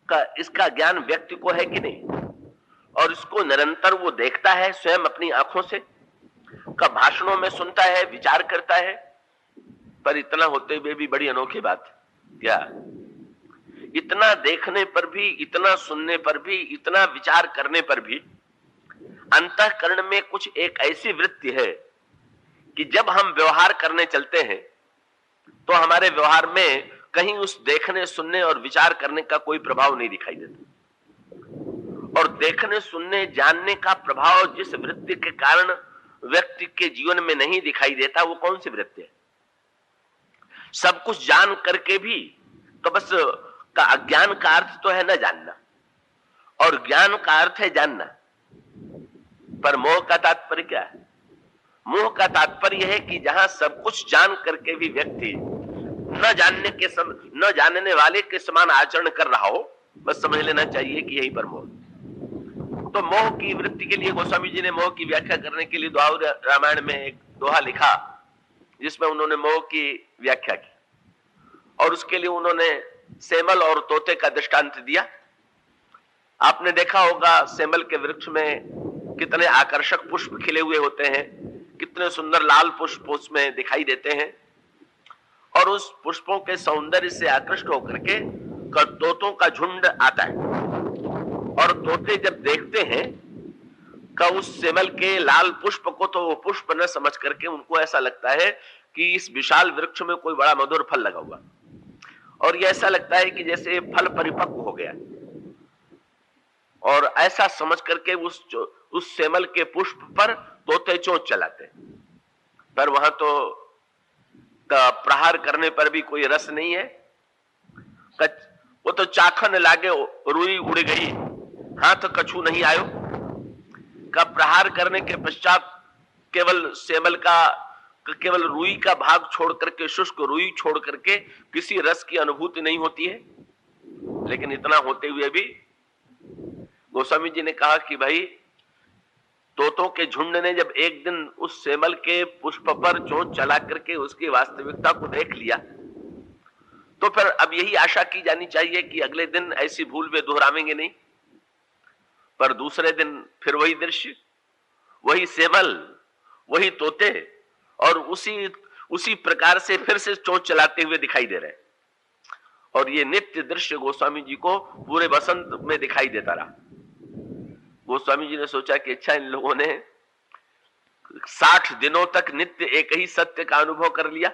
का इसका ज्ञान व्यक्ति को है कि नहीं, और इसको निरंतर वो देखता है स्वयं अपनी आंखों से, का भाषणों में सुनता है, विचार करता है। पर इतना होते हुए भी बड़ी अनोखी बात क्या, इतना देखने पर भी, इतना सुनने पर भी, इतना विचार करने पर भी अंतःकरण में कुछ एक ऐसी वृत्ति है कि जब हम व्यवहार करने चलते हैं तो हमारे व्यवहार में कहीं उस देखने, सुनने और विचार करने का कोई प्रभाव नहीं दिखाई देता। और देखने, सुनने, जानने का प्रभाव जिस वृत्ति के कारण व्यक्ति के जीवन में नहीं दिखाई देता, वो कौन सी वृत्ति है? सब कुछ जान करके भी तो बस का अज्ञान का अर्थ तो है न जानना, और ज्ञान का अर्थ है जानना। पर मोह का तात्पर्य क्या है? मोह का तात्पर्य है कि जहां सब कुछ जान करके भी व्यक्ति न जानने वाले के समान आचरण कर रहा हो, बस समझ लेना चाहिए कि यही पर मोह। तो मोह की वृत्ति के लिए गोस्वामी जी ने मोह की व्याख्या करने के लिए द्वापर रामायण में एक दोहा लिखा, जिसमें उन्होंने मोह की व्याख्या की, और उसके लिए उन्होंने सेमल और तोते का दृष्टांत दिया। आपने देखा होगा सेमल के वृक्ष में कितने आकर्षक पुष्प खिले हुए होते हैं, कितने सुंदर लाल पुष्प उसमें दिखाई देते हैं, और उस पुष्पों के सौंदर्य से आकृष्ट होकर के तोतों का झुंड आता है। और तोते जब देखते हैं का उस सेमल के लाल पुष्प को, तो वो पुष्प न समझ करके उनको ऐसा लगता है कि इस विशाल वृक्ष में कोई बड़ा मधुर फल लगा हुआ, और ये ऐसा लगता है कि जैसे फल परिपक्व हो गया, और ऐसा समझ करके उस सेमल के पुष्प पर तोते चोंच चलाते हैं। पर वहां तो प्रहार करने पर भी कोई रस नहीं है। वो तो चाखन लागे रुई उड़ गई, हाथ कछु नहीं आयो। का प्रहार करने के पश्चात केवल सेमल का, केवल रुई का भाग छोड़ करके, शुष्क रुई छोड़ करके किसी रस की अनुभूति नहीं होती है। लेकिन इतना होते हुए भी गोस्वामी जी ने कहा कि भाई, तोतों के झुंड ने जब एक दिन उस सेमल के पुष्प पर चोंच चला करके उसकी वास्तविकता को देख लिया, तो फिर अब यही आशा की जानी चाहिए कि अगले दिन ऐसी भूल वे दोहरावेंगे नहीं। पर दूसरे दिन फिर वही दृश्य, वही सेमल, वही तोते, और उसी प्रकार से फिर से चोंच चलाते हुए दिखाई दे रहे हैं। और ये नित्य दृश्य गोस्वामी जी को पूरे बसंत में दिखाई देता रहा। गोस्वामी जी ने सोचा कि अच्छा, इन लोगों ने 60 दिनों तक नित्य एक ही सत्य का अनुभव कर लिया,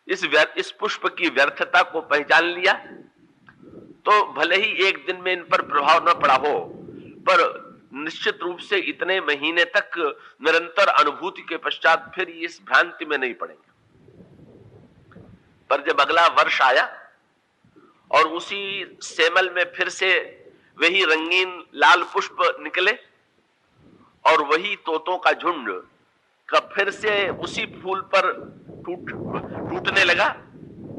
इस पुष्प की व्यर्थता को पहचान लिया, तो भले ही एक दिन में इन पर प्रभाव न पड़ा हो, पर निश्चित रूप से इतने महीने तक निरंतर अनुभूति के पश्चात फिर इस भ्रांति में नहीं पड़ेंगे। पर जब अगला वर्ष आया और उसी सेमल में फिर से वही रंगीन लाल पुष्प निकले, और वही तोतों का झुंड का फिर से उसी फूल पर टूटने लगा,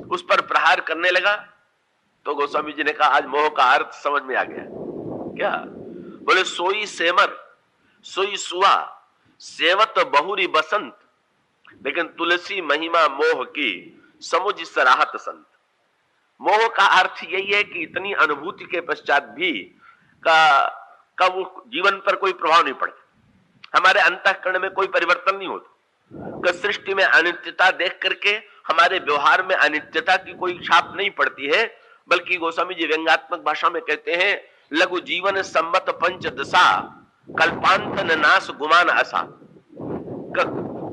उस पर प्रहार करने लगा, तो गोस्वामी जी ने कहा आज मोह का अर्थ समझ में आ गया। क्या बोले? सोई सेमर सोई सुआ सेवत बहुरी बसंत, लेकिन तुलसी महिमा मोह की समुझ सराहत संत। मोह का अर्थ यही है कि इतनी अनुभूति के पश्चात भी का वो जीवन पर कोई प्रभाव नहीं पड़ता, हमारे अंतःकरण में कोई परिवर्तन नहीं होता। सृष्टि में अनित्यता देख करके हमारे व्यवहार में अनित्यता की कोई छाप नहीं पड़ती है, बल्कि गोस्वामी जी व्यंग्यात्मक भाषा में कहते हैं, लघु जीवन सम्मत पंच दशा कल्पांत न नाश गुमान आशा।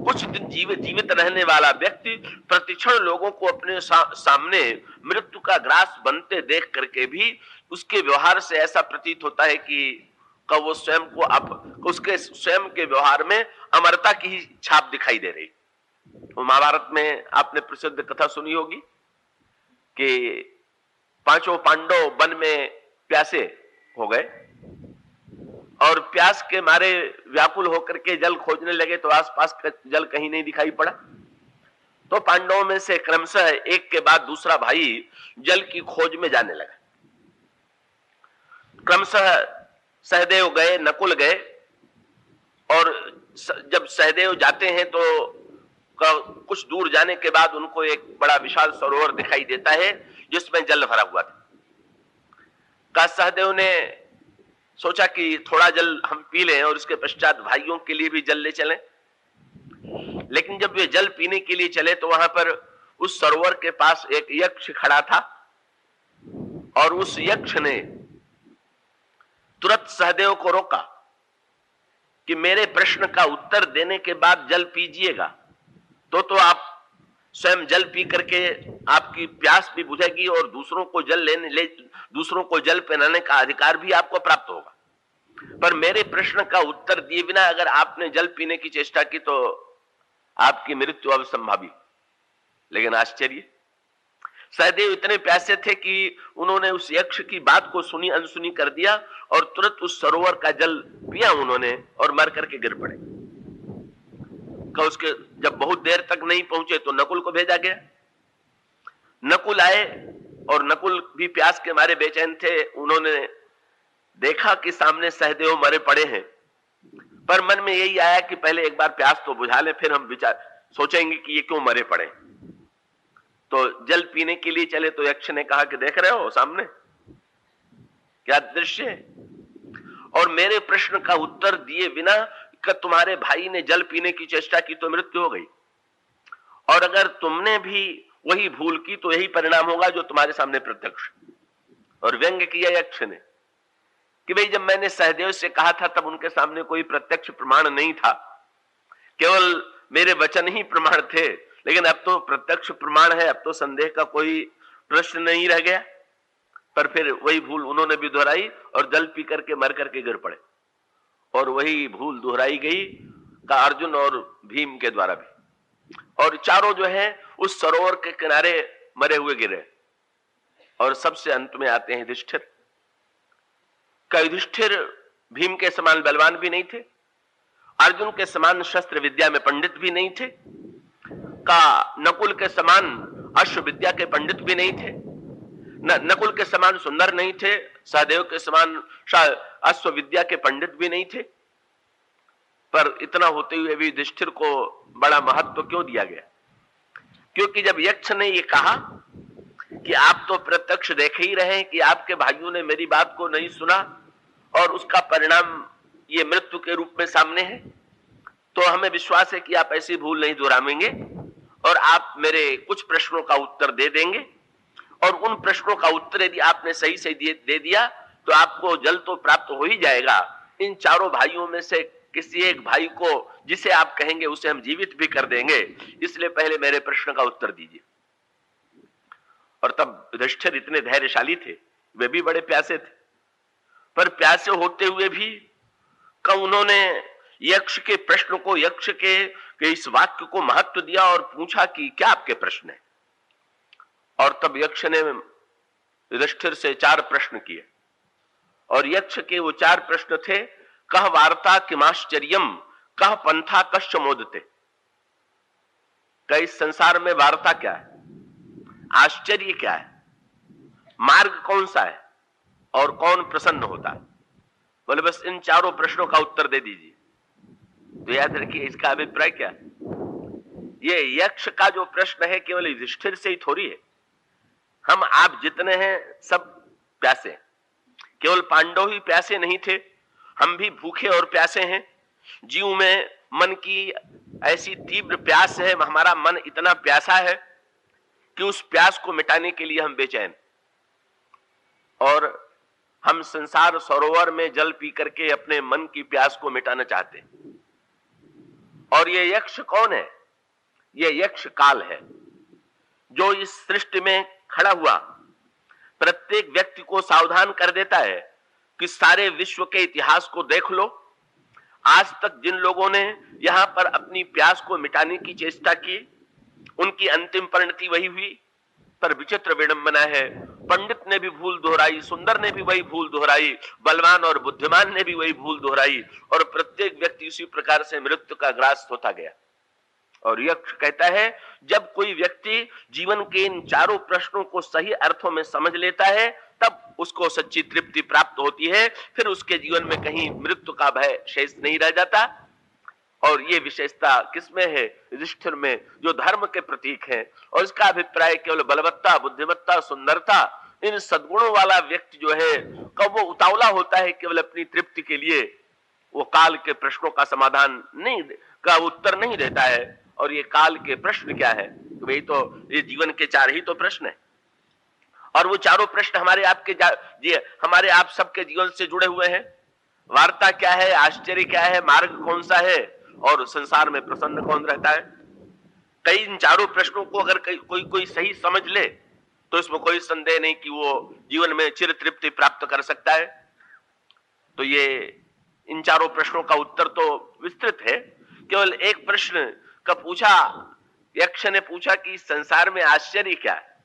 कुछ दिन जीवित रहने वाला व्यक्ति प्रतिक्षण लोगों को अपने सामने मृत्यु का ग्रास बनते देख करके भी उसके व्यवहार से ऐसा प्रतीत होता है कि वो स्वयं को उसके स्वयं के व्यवहार में अमरता की ही छाप दिखाई दे रही। महाभारत में आपने प्रसिद्ध कथा सुनी होगी कि पांचों पांडव वन में प्यासे हो गए, और प्यास के मारे व्याकुल होकर के जल खोजने लगे, तो आसपास का जल कहीं नहीं दिखाई पड़ा। तो पांडवों में से क्रमशः एक के बाद दूसरा भाई जल की खोज में जाने लगा। क्रमशः सहदेव गए, नकुल गए, और जब सहदेव जाते हैं तो कुछ दूर जाने के बाद उनको एक बड़ा विशाल सरोवर दिखाई देता है जिसमें जल भरा हुआ था। का सहदेव ने सोचा कि थोड़ा जल हम पी लें और उसके पश्चात भाइयों के लिए भी जल ले चलें। लेकिन जब वे जल पीने के लिए चले तो वहां पर उस सरोवर के पास एक यक्ष खड़ा था और उस यक्ष ने तुरंत सहदेव को रोका कि मेरे प्रश्न का उत्तर देने के बाद जल पीजिएगा, तो आप स्वयं जल पी करके आपकी प्यास भी बुझेगी और दूसरों को जल पिलाने का अधिकार भी आपको प्राप्त होगा। पर मेरे प्रश्न का उत्तर दिए बिना अगर आपने जल पीने की चेष्टा की तो आपकी मृत्यु अवसंभावी। लेकिन आश्चर्य, सहदेव इतने प्यासे थे कि उन्होंने उस यक्ष की बात को सुनी अनसुनी कर दिया और तुरंत उस सरोवर का जल पिया उन्होंने और मर करके गिर पड़े। उसके जब बहुत देर तक नहीं पहुंचे तो नकुल को भेजा गया। नकुल आए और नकुल भी प्यास के मारे बेचैन थे। उन्होंने देखा कि सामने सहदेव मरे पड़े हैं, पर मन में यही आया कि पहले एक बार प्यास तो बुझा ले, फिर हम विचार सोचेंगे कि ये क्यों मरे पड़े। तो जल पीने के लिए चले तो यक्ष ने कहा कि देख रहे हो सामने क्या दृश्य है, और मेरे प्रश्न का उत्तर दिए बिना तुम्हारे भाई ने जल पीने की चेष्टा की तो मृत्यु हो गई, और अगर तुमने भी वही भूल की तो यही परिणाम होगा जो तुम्हारे सामने प्रत्यक्ष। और व्यंग्य किया यक्ष ने कि भाई जब मैंने सहदेव से कहा था तब उनके सामने कोई प्रत्यक्ष प्रमाण नहीं था, केवल मेरे वचन ही प्रमाण थे, लेकिन अब तो प्रत्यक्ष प्रमाण है, अब तो संदेह का कोई प्रश्न नहीं रह गया। पर फिर वही भूल उन्होंने भी दोहराई और जल पी करके मर करके गिर पड़े, और वही भूल दोहराई गई का अर्जुन और भीम के द्वारा भी। और चारों जो है उस सरोवर के किनारे मरे हुए गिरे। और सबसे अंत में आते हैं युधिष्ठिर। युधिष्ठिर भीम के समान बलवान भी नहीं थे, अर्जुन के समान शस्त्र विद्या में पंडित भी नहीं थे, नकुल के समान अश्व विद्या के पंडित भी नहीं थे, नकुल के समान सुंदर नहीं थे, सहदेव के समान अश्व विद्या के पंडित भी नहीं थे। पर इतना होते हुए भी युधिष्ठिर को बड़ा महत्व क्यों दिया गया? क्योंकि जब यक्ष ने ये कहा कि आप तो प्रत्यक्ष देख ही रहे हैं कि आपके भाइयों ने मेरी बात को नहीं सुना और उसका परिणाम ये मृत्यु के रूप में सामने है, तो हमें विश्वास है कि आप ऐसी भूल नहीं दोहराएंगे और आप मेरे कुछ प्रश्नों का उत्तर दे देंगे, और उन प्रश्नों का उत्तर यदि आपने सही से दे दिया तो आपको जल तो प्राप्त हो ही जाएगा। इन चारों भाइयों में से किसी एक भाई को जिसे आप कहेंगे उसे हम जीवित भी कर देंगे, इसलिए पहले मेरे प्रश्न का उत्तर दीजिए। और तब युधिष्ठिर इतने धैर्यशाली थे, वे भी बड़े प्यासे थे, पर प्यासे होते हुए भी उन्होंने यक्ष के प्रश्न को, यक्ष के इस वाक्य को महत्व दिया और पूछा कि क्या आपके प्रश्न है। और तब यक्ष ने युधिष्ठिर से 4 प्रश्न किए, और यक्ष के वो 4 प्रश्न थे, कह वार्ता किमाश्चर्यम, कह पंथा कश्च मोदते। इस संसार में वार्ता क्या है, आश्चर्य क्या है, मार्ग कौन सा है और कौन प्रसन्न होता है। बोले बस इन चारों प्रश्नों का उत्तर दे दीजिए। तो याद रखिए इसका अभिप्राय क्या है। ये यक्ष का जो प्रश्न है केवल युधिष्ठिर से ही थोड़ी है, हम आप जितने हैं सब प्यासे हैं। केवल पांडव ही प्यासे नहीं थे, हम भी भूखे और प्यासे हैं। जीव में मन की ऐसी तीव्र प्यास है, हमारा मन इतना प्यासा है कि उस प्यास को मिटाने के लिए हम बेचैन, और हम संसार सरोवर में जल पी करके अपने मन की प्यास को मिटाना चाहते हैं। और ये यक्ष कौन है? ये यक्ष काल है, जो इस सृष्टि में खड़ा हुआ प्रत्येक व्यक्ति को सावधान कर देता है कि सारे विश्व के इतिहास को देख लो, आज तक जिन लोगों ने यहां पर अपनी प्यास को मिटाने की चेष्टा की उनकी अंतिम परिणति वही हुई। पर विचित्र विडंबना है, पंडित ने भी भूल दोहराई, सुंदर ने भी वही भूल दोहराई, बलवान और बुद्धिमान ने भी वही भूल दोहराई, और प्रत्येक व्यक्ति उसी प्रकार से मृत्यु का ग्रास होता गया। और यक्ष कहता है जब कोई व्यक्ति जीवन के इन चारों प्रश्नों को सही अर्थों में समझ लेता है तब उसको सच्ची तृप्ति प्राप्त होती है, फिर उसके जीवन में कहीं मृत्यु का भय शेष नहीं रह जाता। और ये विशेषता किसमें है? युधिष्ठिर में, जो धर्म के प्रतीक हैं। और इसका अभिप्राय केवल बलवत्ता, बुद्धिमत्ता, सुंदरता इन सद्गुणों वाला व्यक्ति जो है कब वो उतावला होता है केवल अपनी तृप्ति के लिए, वो काल के प्रश्नों का समाधान नहीं, का उत्तर नहीं देता है। और ये काल के प्रश्न क्या है? वही तो ये जीवन के चार ही तो प्रश्न है, और वो चारों प्रश्न हमारे हमारे आप सबके जीवन से जुड़े हुए हैं। वार्ता क्या है, आश्चर्य क्या है, मार्ग कौन सा है, और संसार में प्रसन्न कौन रहता है। कई इन चारों प्रश्नों को अगर कोई सही समझ ले तो इसमें कोई संदेह नहीं कि वो जीवन में चिर तृप्ति प्राप्त कर सकता है। तो ये इन चारों प्रश्नों का उत्तर तो विस्तृत है। केवल एक प्रश्न का पूछा, यक्ष ने पूछा कि संसार में आश्चर्य क्या है,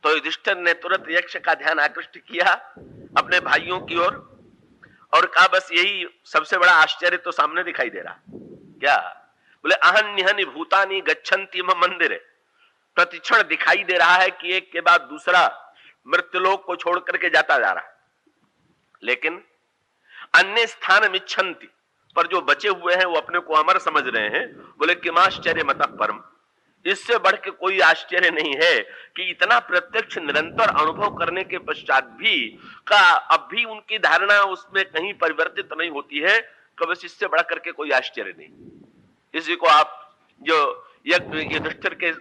तो युधिष्ठिर ने तुरंत यक्ष का ध्यान आकृष्ट किया अपने भाइयों की ओर और कहा बस यही सबसे बड़ा आश्चर्य तो सामने दिखाई दे रहा। क्या? बोले अहन्यहनि भूतानि गच्छन्ति मम मंदिरे। प्रतिक्षण दिखाई दे रहा है कि एक के बाद दूसरा मृत्युलोक को छोड़ करके जाता जा रहा है, लेकिन अन्य स्थान मिच्छन्ति, पर जो बचे हुए हैं वो अपने को अमर समझ रहे हैं। बोले किमाश्चर्य मतः परम, इससे बढ़ के कोई आश्चर्य नहीं है कि इतना प्रत्यक्ष निरंतर अनुभव करने के पश्चात भी अब भी उनकी धारणा उसमें कहीं परिवर्तित नहीं होती है। कभी इससे बढ़ करके कोई आश्चर्य नहीं। इसी को आप जो युधिष्ठिर के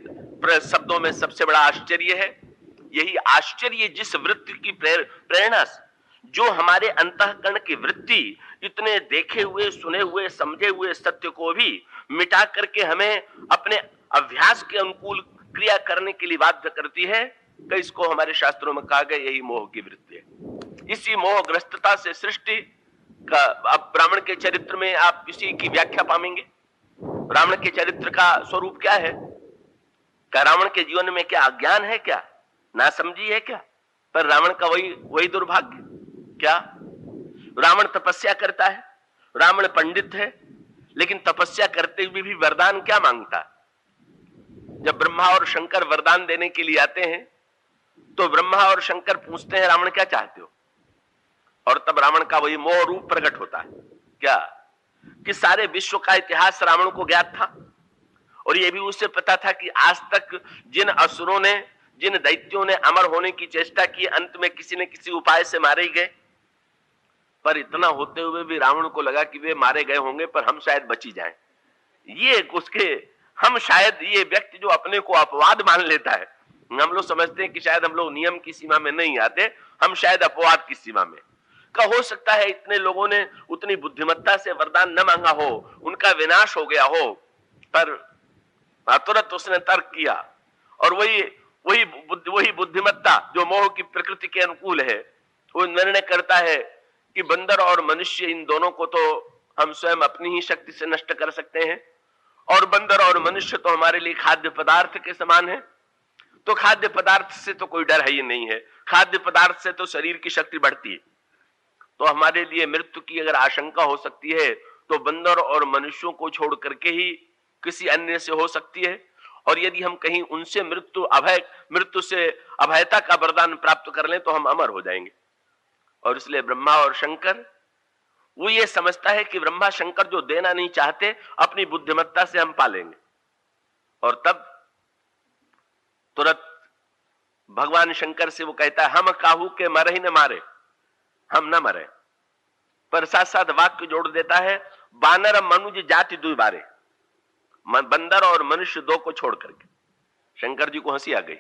शब्दों में सबसे बड़ा आश्चर्य है, यही आश्चर्य जिस वृत्ति की प्रेरणा से, जो हमारे अंतःकरण की वृत्ति इतने देखे हुए, सुने हुए, समझे हुए सत्य को भी मिटा करके हमें अपने अभ्यास के अनुकूल क्रिया करने के लिए बाध्य करती है, कि इसको हमारे शास्त्रों में कहा गया यही मोह की वृत्ति है। इसी मोहग्रस्तता से सृष्टि का अब ब्राह्मण के चरित्र में आप इसी की व्याख्या पाएंगे। ब्राह्मण के चरित्र का स्वरूप क्या है? क्या रावण के जीवन में क्या अज्ञान है, क्या नासमझी है क्या? पर रावण का वही दुर्भाग्य। क्या? रावण तपस्या करता है, रावण पंडित है, लेकिन तपस्या करते हुए भी वरदान क्या मांगता? जब ब्रह्मा और शंकर वरदान देने के लिए आते हैं तो ब्रह्मा और शंकर पूछते हैं रावण क्या चाहते हो, और तब रावण का वही मोह रूप प्रकट होता है। क्या? कि सारे विश्व का इतिहास रावण को ज्ञात था, और यह भी उसे पता था कि आज तक जिन असुरों ने, जिन दैत्यों ने अमर होने की चेष्टा की, अंत में किसी न किसी उपाय से मारे गए। पर इतना होते हुए भी रावण को लगा कि वे मारे गए होंगे पर हम शायद बची जाएं। ये उसके, हम शायद, ये व्यक्ति जो अपने को अपवाद मान लेता है, हम लोग समझते हैं कि शायद हम लोग नियम की सीमा में नहीं आते, हम शायद अपवाद की सीमा में का हो सकता है। इतने लोगों ने उतनी बुद्धिमत्ता से वरदान न मांगा हो, उनका विनाश हो गया हो, पर तुरंत उसने तर्क किया, और वही बुद्धिमत्ता जो मोह की प्रकृति के अनुकूल है, वो निर्णय करता है कि बंदर और मनुष्य, इन दोनों को तो हम स्वयं अपनी ही शक्ति से नष्ट कर सकते हैं, और बंदर और मनुष्य तो हमारे लिए खाद्य पदार्थ के समान है। तो खाद्य पदार्थ से तो कोई डर है ही नहीं है, खाद्य पदार्थ से तो शरीर की शक्ति बढ़ती है। तो हमारे लिए मृत्यु की अगर आशंका हो सकती है तो बंदर और मनुष्यों को छोड़ करके ही किसी अन्य से हो सकती है। और यदि हम कहीं उनसे मृत्यु से अभयता का वरदान प्राप्त कर लें तो हम अमर हो जाएंगे। और इसलिए ब्रह्मा और शंकर, वो ये समझता है कि ब्रह्मा शंकर जो देना नहीं चाहते, अपनी बुद्धिमत्ता से हम पालेंगे। और तब तुरंत भगवान शंकर से वो कहता है, हम काहू के मरे ही न मारे, हम न मरे। पर साथ साथ वाक्य जोड़ देता है, बानर मनुज जाति दुई बारे, बंदर और मनुष्य दो को छोड़ करके। शंकर जी को हंसी आ गई।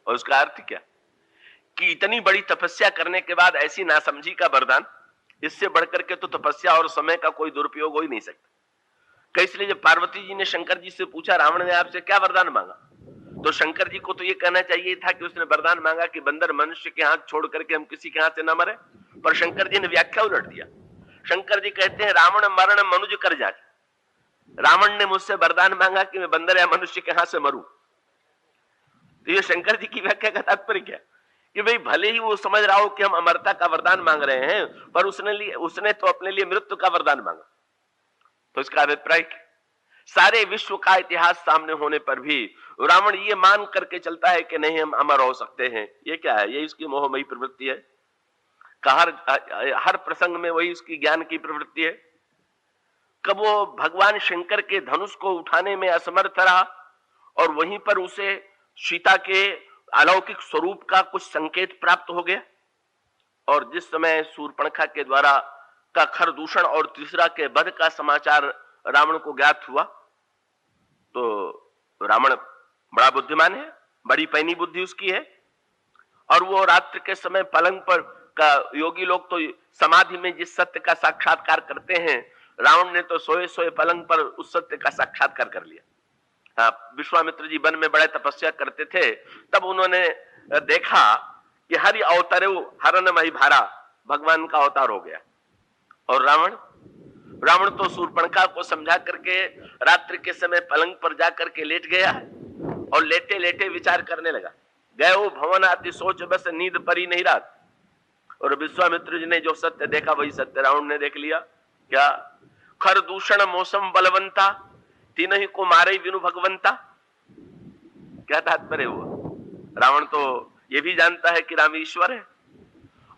और उसका अर्थ क्या? कि इतनी बड़ी तपस्या करने के बाद ऐसी नासमझी का वरदान, इससे बढ़कर के तो तपस्या और समय का कोई दुरुपयोग हो ही नहीं सकता। इसलिए जब पार्वती जी ने शंकर जी से पूछा, रावण ने आपसे क्या वरदान मांगा, तो शंकर जी को तो ये कहना चाहिए था कि उसने वरदान मांगा कि बंदर मनुष्य के हाथ छोड़ करके हम किसी के हाथ से ना मरे। पर शंकर जी ने व्याख्या उलट दिया। शंकर जी कहते हैं, रावण मरण मनुज कर जाए। रावण ने मुझसे वरदान मांगा कि मैं बंदर या मनुष्य के हाथ से मरूं। तो ये शंकर जी की व्याख्या का तात्पर्य क्या? कि भाई भले ही वो समझ रहा हो कि हम अमरता का वरदान मांग रहे हैं, पर उसने तो अपने लिए मृत्यु का वरदान मांगा। तो इसका अभिप्राय सारे विश्व का इतिहास सामने होने पर भी रावण ये मान करके चलता है कि नहीं, हम अमर हो सकते हैं। ये क्या है? ये इसकी मोहमयी प्रवृत्ति है। हर प्रसंग में वही उसकी ज्ञान की प्रवृत्ति है। कब वो भगवान शंकर के धनुष को उठाने में असमर्थ रहा, और वहीं पर उसे सीता के अलौकिक स्वरूप का कुछ संकेत प्राप्त हो गया। और जिस समय शूर्पणखा के द्वारा का खरदूषण और तीसरा के वध का समाचार रावण को ज्ञात हुआ, तो रावण बड़ा बुद्धिमान है, बड़ी पैनी बुद्धि उसकी है, और वो रात्रि के समय पलंग पर का योगी लोग तो समाधि में जिस सत्य का साक्षात्कार करते हैं, रावण ने तो सोए सोए पलंग पर उस सत्य का साक्षात्कार कर लिया। विश्वामित्र जी वन में बड़े तपस्या करते थे, तब उन्होंने देखा कि हरि अवतरे हरन मही भारा, भगवान का अवतार हो गया। और रावण तो शूर्पणखा को समझा करके रात्रि के समय पलंग पर जाकर के लेट गया और लेटे लेटे विचार करने लगा। गयो भवन आति सोच बस नींद परी नहीं रात। और विश्वामित्र जी ने जो सत्य देखा वही सत्य रावण ने देख लिया। क्या? खरदूषण मौसम बलवंता, तीन ही को मारे विनु भगवंता। क्या तात्पर्य हुआ? रावण तो ये भी जानता है कि राम ईश्वर है,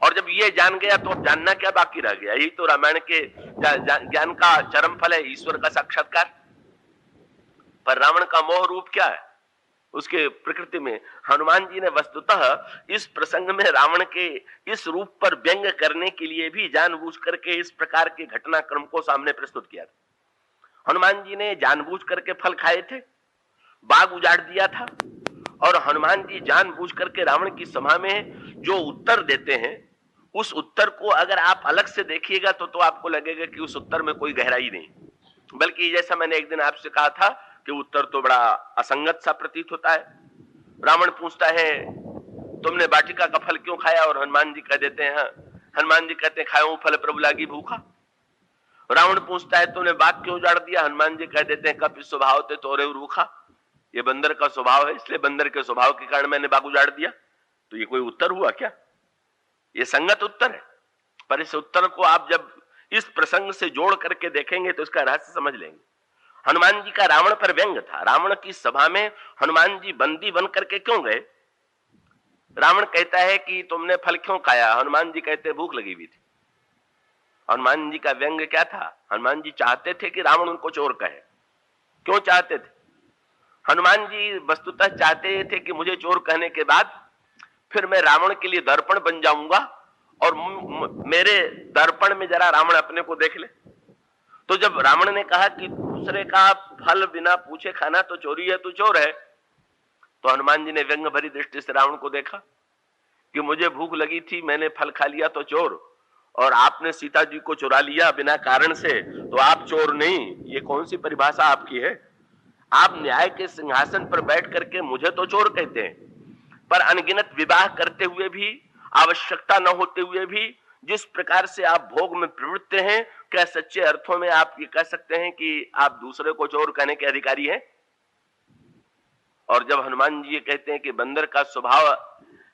और जब ये जान गया तो अब जानना क्या बाकी रह गया? यही तो रामायण के ज्ञान का चरम फल है, ईश्वर का साक्षात्कार। पर रावण का मोह रूप क्या है उसके प्रकृति में? हनुमान जी ने वस्तुतः इस प्रसंग में रावण के इस रूप पर व्यंग करने के लिए भी जानबूझ करके इस प्रकार के घटनाक्रम को सामने प्रस्तुत किया था। हनुमान जी ने जानबूझ करके फल खाए थे, बाग उजाड़ दिया था, और हनुमान जी जानबूझ करके रावण की सभा में जो उत्तर देते हैं, उस उत्तर को अगर आप अलग से देखिएगा तो आपको लगेगा कि उस उत्तर में कोई गहराई नहीं, बल्कि जैसा मैंने एक दिन आपसे कहा था कि उत्तर तो बड़ा असंगत सा प्रतीत होता है। रावण पूछता है तुमने वाटिका का फल क्यों खाया, और हनुमान जी कह देते हैं, हनुमान जी कहते हैं खाऊं फल प्रभु लागी भूखा। रावण पूछता है तुमने बाग क्यों उजाड़ दिया, हनुमान जी कह देते हैं कप स्वभाव थे तोरे रूखा। ये बंदर का स्वभाव है, इसलिए बंदर के स्वभाव के कारण मैंने बाग उजाड़ दिया। तो ये कोई उत्तर हुआ क्या? ये संगत उत्तर है। पर इस उत्तर को आप जब इस प्रसंग से जोड़ करके देखेंगे तो इसका रहस्य समझ लेंगे। हनुमान जी का रावण पर व्यंग था। रावण की सभा में हनुमान जी बंदी बन करके क्यों गए? रावण कहता है कि तुमने फल क्यों खाया, हनुमान जी कहते भूख लगी हुई थी। हनुमान जी का व्यंग क्या था? हनुमान जी चाहते थे कि रावण उनको चोर कहे। क्यों चाहते थे? हनुमान जी वस्तुतः चाहते थे कि मुझे चोर कहने के बाद फिर मैं रावण के लिए दर्पण बन जाऊंगा और मेरे दर्पण में जरा रावण अपने को देख ले। तो जब रावण ने कहा कि दूसरे का फल बिना पूछे खाना तो चोरी है, तू चोर है, तो हनुमान जी ने व्यंग भरी दृष्टि से रावण को देखा कि मुझे भूख लगी थी, मैंने फल खा लिया तो चोर, और आपने सीता जी को चुरा लिया बिना कारण से तो आप चोर नहीं। ये कौन सी परिभाषा आपकी है? आप न्याय के सिंहासन पर बैठ करके मुझे तो चोर कहते हैं, पर अनगिनत विवाह करते हुए भी, आवश्यकता न होते हुए भी जिस प्रकार से आप भोग में प्रवृत्त हैं, क्या सच्चे अर्थों में आप ये कह सकते हैं कि आप दूसरे को चोर कहने के अधिकारी हैं? और जब हनुमान जी ये कहते हैं कि बंदर का स्वभाव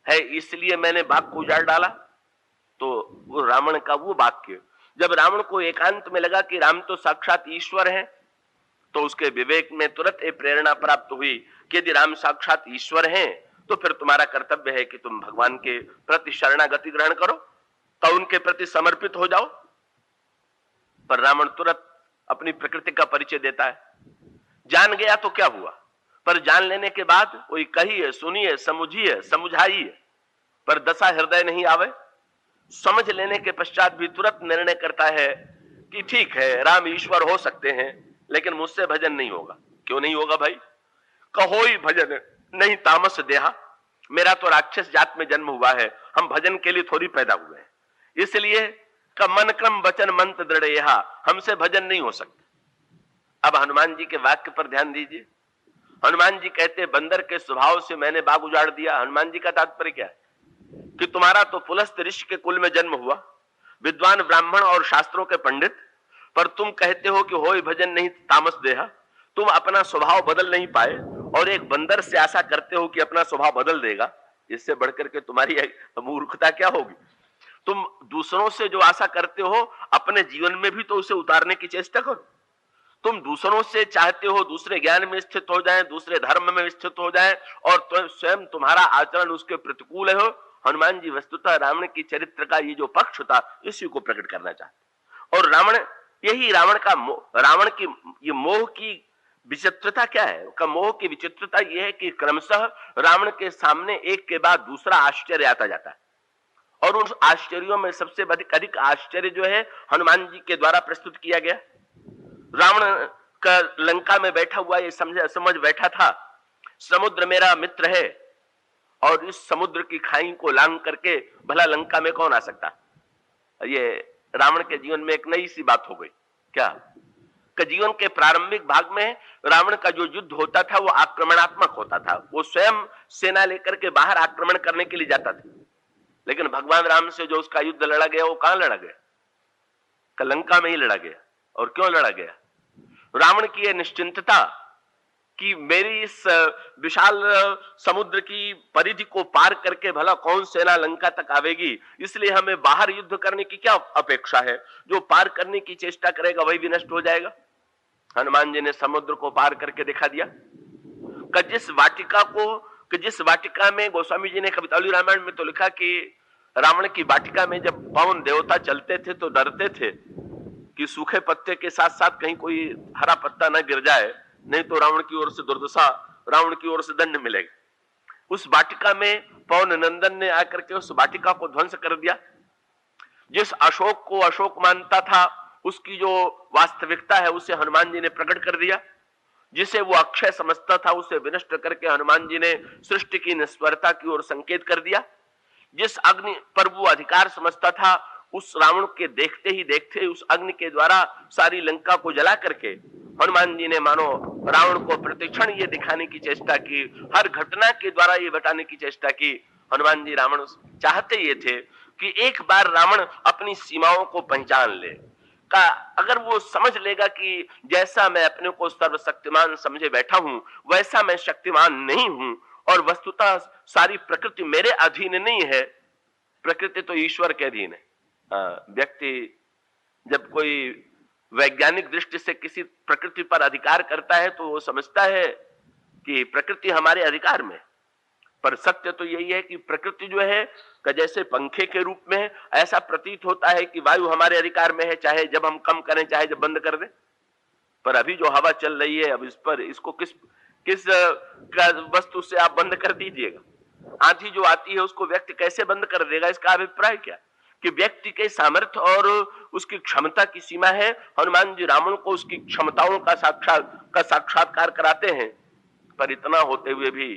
है इसलिए मैंने बाग को उजाड़ डाला, तो वो रावण का वो वाक्य, जब रावण को एकांत में लगा कि राम तो साक्षात ईश्वर हैं, तो उसके विवेक में तुरंत एक प्रेरणा प्राप्त हुई कि यदि राम साक्षात ईश्वर हैं तो फिर तुम्हारा कर्तव्य है कि तुम भगवान के प्रति शरणागति ग्रहण करो, तो उनके प्रति समर्पित हो जाओ। पर रावण तुरंत अपनी प्रकृति का परिचय देता है। जान गया तो क्या हुआ, पर जान लेने के बाद कोई कहिए, सुनिए, समझिए, समझाइए, पर दशा हृदय नहीं आवे। समझ लेने के पश्चात भी तुरंत निर्णय करता है कि ठीक है, राम ईश्वर हो सकते हैं, लेकिन मुझसे भजन नहीं होगा। क्यों नहीं होगा भाई? कहोई भजन नहीं तामस देहा, मेरा तो राक्षस जात में जन्म हुआ है, हम भजन के लिए थोड़ी पैदा हुए हैं, इसलिए का मन क्रम वचन मंत्र दृढ़ यहा, हमसे भजन नहीं हो सकता। अब हनुमान जी के वाक्य पर ध्यान दीजिए। हनुमान जी कहते बंदर के स्वभाव से मैंने बाग उजाड़ दिया। हनुमान जी का तात्पर्य क्या है कि तुम्हारा तो पुलस्त ऋषि के कुल में जन्म हुआ, विद्वान ब्राह्मण और शास्त्रों के पंडित, पर तुम कहते हो कि होय भजन नहीं तामस देहा। तुम अपना स्वभाव बदल नहीं पाए और एक बंदर से आशा करते हो कि अपना स्वभाव बदल देगा। इससे बढ़कर के तुम्हारी मूर्खता क्या होगी? तुम दूसरों से जो आशा करते हो अपने जीवन में भी तो उसे उतारने की चेष्टा करो। तुम दूसरों से चाहते हो दूसरे ज्ञान में स्थित हो जाएं, दूसरे धर्म में स्थित हो जाएं, और तो स्वयं तुम्हारा आचरण उसके प्रतिकूल हो। हनुमान जी वस्तुतः रावण की चरित्र का ये जो पक्ष था इसी को प्रकट करना चाहते, और रावण की ये मोह की विचित्रता क्या है? का मोह की विचित्रता यह है कि क्रमशः रावण के सामने एक के बाद दूसरा आश्चर्य आता जाता है, और उन आश्चर्यों में सबसे अधिक आश्चर्य जो है हनुमान जी के द्वारा प्रस्तुत किया गया। रावण का लंका में बैठा हुआ ये समझ बैठा था, समुद्र मेरा मित्र है, और इस समुद्र की खाई को लांघ करके भला लंका में कौन आ सकता। ये रावण के जीवन में एक नई सी बात हो गई। क्या कि जीवन के प्रारंभिक भाग में रावण का जो युद्ध होता था वो आक्रमणात्मक होता था, वो स्वयं सेना लेकर के बाहर आक्रमण करने के लिए जाता था। लेकिन भगवान राम से जो उसका युद्ध लड़ा गया वो कहां लड़ा गया? लंका में ही लड़ा गया। और क्यों लड़ा गया? रावण की यह निश्चिंतता कि मेरी इस विशाल समुद्र की परिधि को पार करके भला कौन सेना लंका तक आवेगी, इसलिए हमें बाहर युद्ध करने की क्या अपेक्षा है? जो पार करने की चेष्टा करेगा वही भी नष्ट हो जाएगा। हनुमान जी ने समुद्र को पार करके दिखा दिया कि जिस वाटिका में गोस्वामी जी ने कवितावली रामायण में तो लिखा कि रावण की वाटिका में जब पवन देवता चलते थे तो डरते थे कि सूखे पत्ते के साथ साथ कहीं कोई हरा पत्ता न गिर जाए, नहीं तो रावण की ओर से दुर्दशा, रावण की ओर से दंड मिलेगा। उस वाटिका में पवन नंदन ने आकर के उस वाटिका को ध्वंस कर दिया। जिस अशोक को अशोक मानता था उसकी जो वास्तविकता है उसे हनुमान जी ने प्रकट कर दिया। जिसे वो अक्षय समझता था उसे विनष्ट करके हनुमान जी ने सृष्टि की निस्वरता की ओर संकेत कर दिया। जिस अग्नि पर वो अधिकार समझता था उस रावण के देखते ही देखते उस अग्नि के द्वारा सारी लंका को जला करके हनुमान जी ने मानो रावण को प्रतिक्षण ये दिखाने की चेष्टा की, हर घटना के द्वारा ये बताने की चेष्टा की। हनुमान जी रावण चाहते ये थे कि एक बार रावण अपनी सीमाओं को पहचान ले, का अगर वो समझ लेगा कि जैसा मैं अपने को सर्वशक्तिमान समझे बैठा हूं वैसा मैं शक्तिमान नहीं हूं, और वस्तुतः सारी प्रकृति मेरे अधीन नहीं है, प्रकृति तो ईश्वर के अधीन है। व्यक्ति जब कोई वैज्ञानिक दृष्टि से किसी प्रकृति पर अधिकार करता है तो वो समझता है कि प्रकृति हमारे अधिकार में, पर सत्य तो यही है कि प्रकृति जो है जैसे पंखे के रूप में है, ऐसा प्रतीत होता है कि वायु हमारे अधिकार में है, चाहे जब हम कम करें चाहे जब बंद कर दें। पर अभी जो हवा चल रही है अब इस पर इसको किस वस्तु से आप बंद कर दीजिएगा। आंधी जो आती है उसको व्यक्ति कैसे बंद कर देगा? इसका अभिप्राय क्या कि व्यक्ति के सामर्थ्य और उसकी क्षमता की सीमा है। हनुमान जी रावण को उसकी क्षमताओं का साक्षात्कार कराते हैं, पर इतना होते हुए भी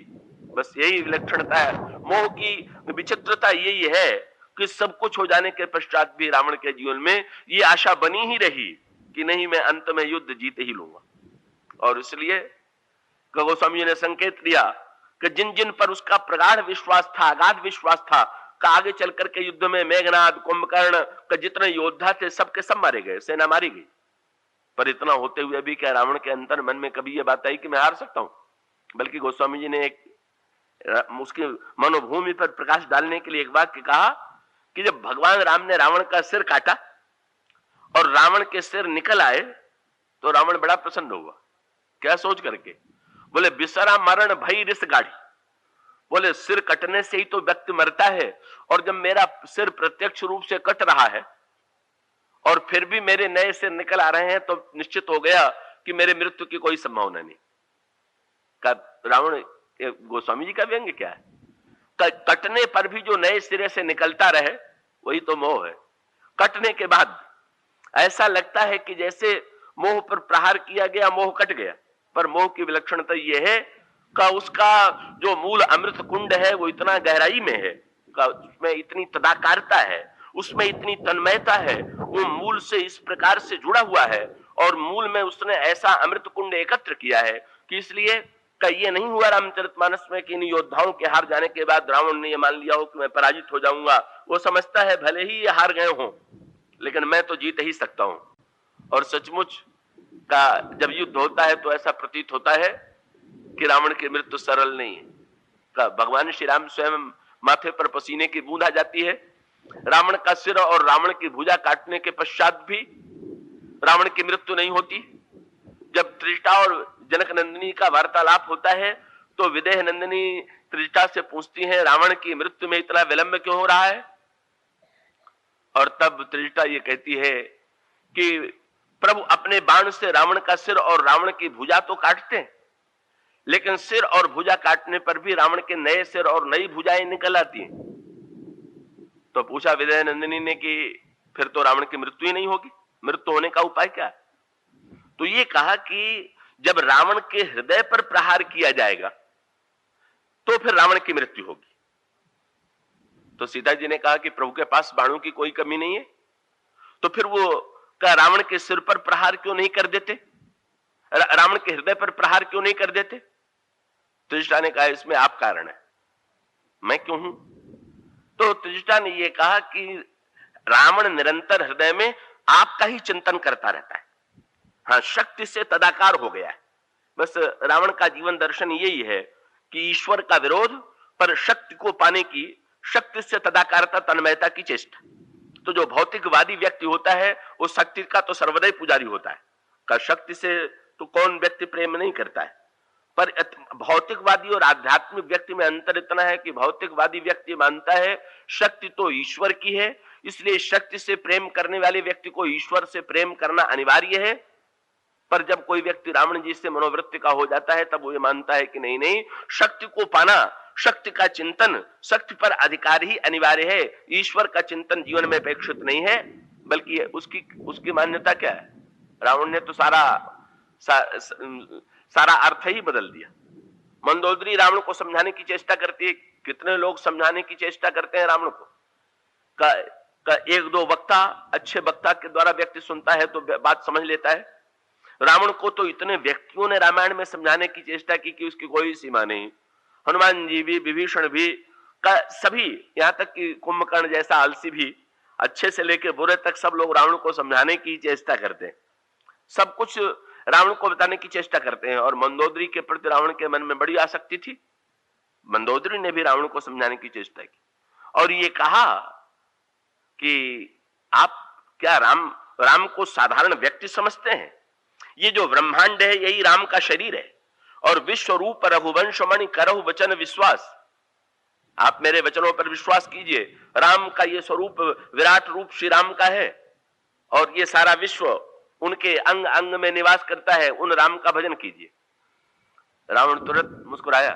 बस यही विलक्षणता है, मोह की विचित्रता यही है कि सब कुछ हो जाने के पश्चात भी रावण के जीवन में ये आशा बनी ही रही कि नहीं मैं अंत में युद्ध जीत ही लूंगा। और इसलिए गोस्वामी जी ने संकेत दिया कि जिन जिन पर उसका प्रगाढ़ विश्वास था, अगाध विश्वास था, का आगे चल करके युद्ध में मेघनाद, कुंभकर्ण का जितने योद्धा थे सबके सब मारे गए, सेना मारी गई। पर इतना होते हुए भी क्या रावण के अंतर मन में कभी यह बात आई कि मैं हार सकता हूं? बल्कि गोस्वामी जी ने एक उसकी मनोभूमि पर प्रकाश डालने के लिए एक वाक्य कहा कि जब भगवान राम ने रावण का सिर काटा और रावण के सिर निकल आए तो रावण बड़ा प्रसन्न हुआ। क्या सोच करके? बोले बिसरा मरण भई रिस गाड़ी। बोले सिर कटने से ही तो व्यक्ति मरता है, और जब मेरा सिर प्रत्यक्ष रूप से कट रहा है और फिर भी मेरे नए सिर निकल आ रहे हैं तो निश्चित हो गया कि मेरे मृत्यु की कोई संभावना नहीं। का रावण गोस्वामी जी का व्यंग्य क्या है? कटने पर भी जो नए सिरे से निकलता रहे वही तो मोह है। कटने के बाद ऐसा लगता है कि जैसे मोह पर प्रहार किया गया, मोह कट गया। पर मोह की विलक्षणता यह है का उसका जो मूल अमृत कुंड है वो इतना गहराई में है, का उसमें इतनी तदाकारता है, उसमें इतनी तन्मयता है, वो मूल से इस प्रकार से जुड़ा हुआ है और मूल में उसने ऐसा अमृत कुंड एकत्र किया है कि इसलिए का ये नहीं हुआ रामचरितमानस में कि इन योद्धाओं के हार जाने के बाद रावण ने ये मान लिया हो कि मैं पराजित हो जाऊंगा। वो समझता है भले ही ये हार गए हों लेकिन मैं तो जीत ही सकता हूं। और सचमुच का जब युद्ध होता है तो ऐसा प्रतीत होता है कि रावण की मृत्यु सरल नहीं है। का भगवान श्री राम स्वयं माथे पर पसीने की बूंद आ जाती है। रावण का सिर और रावण की भुजा काटने के पश्चात भी रावण की मृत्यु नहीं होती। जब त्रिजटा और जनक नंदिनी का वार्तालाप होता है तो विदेह नंदिनी त्रिजटा से पूछती हैं रावण की मृत्यु में इतना विलंब क्यों हो रहा है? और तब त्रिजटा ये कहती है कि प्रभु अपने बाण से रावण का सिर और रावण की भुजा तो काटते हैं, लेकिन सिर और भुजा काटने पर भी रावण के नए सिर और नई भुजाएं निकल आती हैं। तो पूछा विजय नंदिनी ने कि फिर तो रावण की मृत्यु ही नहीं होगी, मृत्यु होने का उपाय क्या है? तो ये कहा कि जब रावण के हृदय पर प्रहार किया जाएगा तो फिर रावण की मृत्यु होगी। तो सीता जी ने कहा कि प्रभु के पास बाणों की कोई कमी नहीं है, तो फिर वो का रावण के सिर पर प्रहार क्यों नहीं कर देते, रावण के हृदय पर प्रहार क्यों नहीं कर देते? त्रिजटा ने कहा इसमें आप कारण है, मैं क्यों हूं? तो त्रिजटा ने यह कहा कि रावण निरंतर हृदय में आपका ही चिंतन करता रहता है। हाँ, शक्ति से तदाकार हो गया है। बस रावण का जीवन दर्शन यही है कि ईश्वर का विरोध पर शक्ति को पाने की, शक्ति से तदाकारता तन्मयता की चेष्टा। तो जो भौतिकवादी व्यक्ति होता है वो शक्ति का तो सर्वदा पुजारी होता है, का शक्ति से तो कौन व्यक्ति प्रेम नहीं करता है। पर भौतिकवादी और आध्यात्मिक व्यक्ति में अंतर इतना है कि भौतिकवादी व्यक्ति मानता है शक्ति तो ईश्वर की है, इसलिए शक्ति से प्रेम करने वाले व्यक्ति को ईश्वर से प्रेम करना अनिवार्य है। पर जब कोई व्यक्ति रावण जी से मनोवृत्ति का हो जाता है तब वो ये मानता है कि नहीं नहीं, शक्ति को पाना, शक्ति का चिंतन, शक्ति पर अधिकार ही अनिवार्य है, ईश्वर का चिंतन जीवन में अपेक्षित नहीं है। बल्कि उसकी मान्यता क्या है? रावण ने तो सारा अर्थ ही बदल दिया। मंदोदरी रावण को समझाने की चेष्टा करती है, कितने लोग समझाने की चेष्टा करते हैं रावण को, का एक दो वक्ता, अच्छे वक्ता के द्वारा व्यक्ति सुनता है तो बात समझ लेता है। रावण को तो इतने व्यक्तियों ने रामायण में समझाने की चेष्टा की कि उसकी कोई सीमा नहीं। हनुमान जी भी, विभीषण भी, का सभी, यहां तक कि कुंभकर्ण जैसा आलसी भी, अच्छे से लेकर बुरे तक सब लोग रावण को समझाने की चेष्टा करते हैं, सब कुछ रावण को बताने की चेष्टा करते हैं। और मंदोदरी के प्रति रावण के मन में बड़ी आसक्ति थी। मंदोदरी ने भी रावण को समझाने की चेष्टा की और ये कहा कि आप क्या राम को साधारण व्यक्ति समझते हैं? ये जो ब्रह्मांड है यही राम का शरीर है और विश्व रूप रघुवंश मणि करहु वचन विश्वास। आप मेरे वचनों पर विश्वास कीजिए, राम का ये स्वरूप, विराट रूप श्री राम का है और ये सारा विश्व उनके अंग अंग में निवास करता है, उन राम का भजन कीजिए। रावण तुरंत मुस्कुराया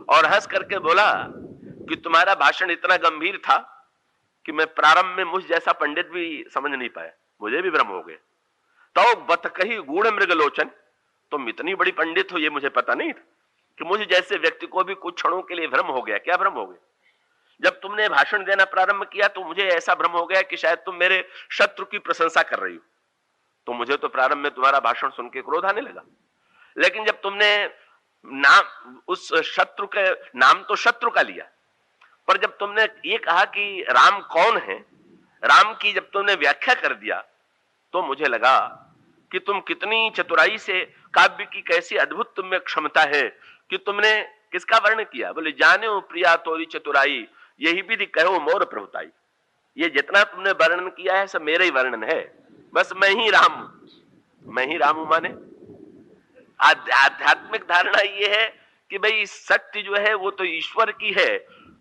और हंस करके बोला कि तुम्हारा भाषण इतना गंभीर था कि मैं प्रारंभ में मुझ जैसा पंडित भी समझ नहीं पाया, मुझे भी भ्रम हो गया। तो बत कही गूढ़ मृगलोचन, तुम इतनी बड़ी पंडित हो ये मुझे पता नहीं था कि मुझे जैसे व्यक्ति को भी कुछ क्षणों के लिए भ्रम हो गया। क्या भ्रम हो गया? जब तुमने भाषण देना प्रारंभ किया तो मुझे ऐसा भ्रम हो गया कि शायद तुम मेरे शत्रु की प्रशंसा कर रही हो। तो मुझे तो प्रारंभ में तुम्हारा भाषण सुन के क्रोध आने लगा, लेकिन जब तुमने नाम, उस शत्रु के नाम तो शत्रु का लिया, पर जब तुमने ये कहा कि राम कौन है, राम की जब तुमने व्याख्या कर दिया तो मुझे लगा कि तुम कितनी चतुराई से, काव्य की कैसी अद्भुत तुम में क्षमता है कि तुमने किसका वर्णन किया? बोले जाने प्रिया तोरी चतुराई, यही विधि कहो मोर प्रभुताई। ये जितना तुमने वर्णन किया है सब मेरा ही वर्णन है, बस मैं ही राम हूं। माने आध्यात्मिक धारणा ये है कि भाई शक्ति जो है वो तो ईश्वर की है,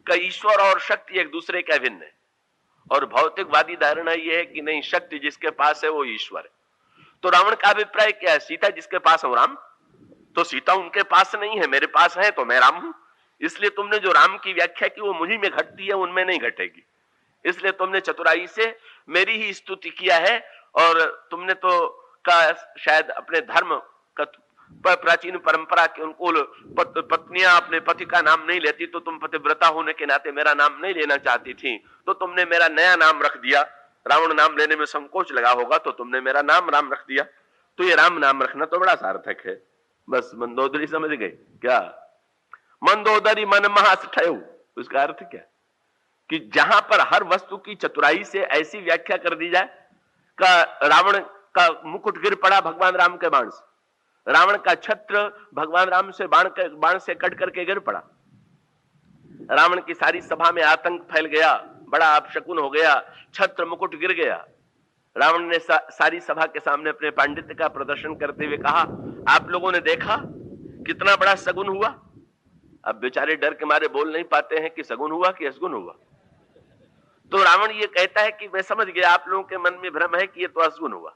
का ईश्वर और शक्ति एक दूसरे के अभिन्न है। और भौतिकवादी धारणा ये है कि नहीं, शक्ति जिसके पास है वो ईश्वर है। तो रावण का अभिप्राय क्या है? सीता जिसके पास है राम, तो सीता उनके पास नहीं है, मेरे पास है तो मैं राम हूं। इसलिए तुमने जो राम की व्याख्या की वो मुझी में घटती है, उनमें नहीं घटेगी। इसलिए तुमने चतुराई से मेरी ही स्तुति किया है और तुमने तो का शायद अपने धर्म का प्राचीन परंपरा के अनुकूल पत्नियां अपने पति का नाम नहीं लेती, तो तुम पतिव्रता होने के नाते मेरा नाम नहीं लेना चाहती थी, तो तुमने मेरा नया नाम रख दिया। रावण नाम लेने में संकोच लगा होगा तो तुमने मेरा नाम राम रख दिया। तो ये राम नाम रखना तो बड़ा सार्थक है। बस मंदोदरी समझ गए क्या? मंदोदरी मन महास ठहु, उसका अर्थ क्या? कि जहां पर हर वस्तु की चतुराई से ऐसी व्याख्या कर दी जाए का रावण का मुकुट गिर पड़ा भगवान राम के बाण से, रावण का छत्र भगवान राम से बाण से कट करके गिर पड़ा, रावण की सारी सभा में आतंक फैल गया, बड़ा अपशकुन हो गया, छत्र मुकुट गिर गया। रावण ने सारी सभा के सामने अपने पांडित्य का प्रदर्शन करते हुए कहा, आप लोगों ने देखा कितना बड़ा सगुन हुआ। अब बेचारे डर के मारे बोल नहीं पाते हैं कि सगुन हुआ कि असगुन हुआ। तो रावण ये कहता है कि मैं समझ गया आप लोगों के मन में भ्रम है कि ये तो असगुन हुआ।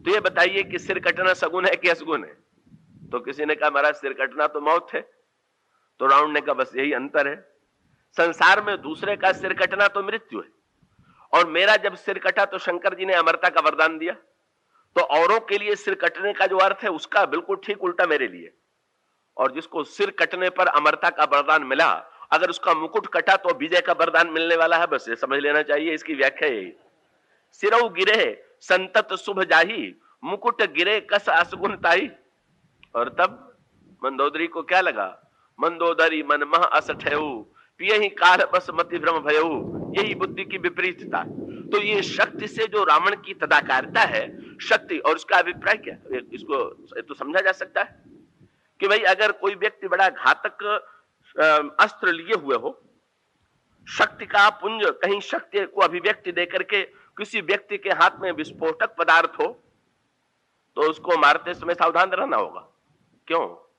तो ये बताइए कि सिर कटना सगुन है कि असगुन है? तो किसी ने कहा महाराज सिर कटना तो मौत है। तो रावण ने कहा बस यही अंतर है, संसार में दूसरे का सिर कटना तो मृत्यु है, और मेरा जब सिर कटा तो शंकर जी ने अमरता का वरदान दिया। तो औरों के लिए सिर कटने का जो अर्थ है उसका बिल्कुल ठीक उल्टा मेरे लिए। और जिसको सिर कटने पर अमरता का वरदान मिला, अगर उसका मुकुट कटा तो विजय का वरदान मिलने वाला है। बस ये समझ लेना चाहिए, इसकी व्याख्या यही। सिरौ गिरे संतत शुभ जाही, मुकुट गिरे कस असगुन ताई। और तब मंदोदरी को क्या लगा? मंदोदरी मन मह अस ठयऊ, पियहि काल बस मति भ्रम भयऊ, यही बुद्धि की विपरीतता। तो ये शक्ति से जो रावण की तदाकारिता है, शक्ति और उसका अभिप्राय क्या, इसको तो समझा जा सकता है कि भाई अगर कोई व्यक्ति बड़ा घातक अस्त्र लिए हुए हो, शक्ति का पुंज कहीं शक्ति को अभिव्यक्ति देकर के किसी व्यक्ति के हाथ में विस्फोटक पदार्थ हो, तो उसको मारते समय सावधान रहना होगा। क्यों?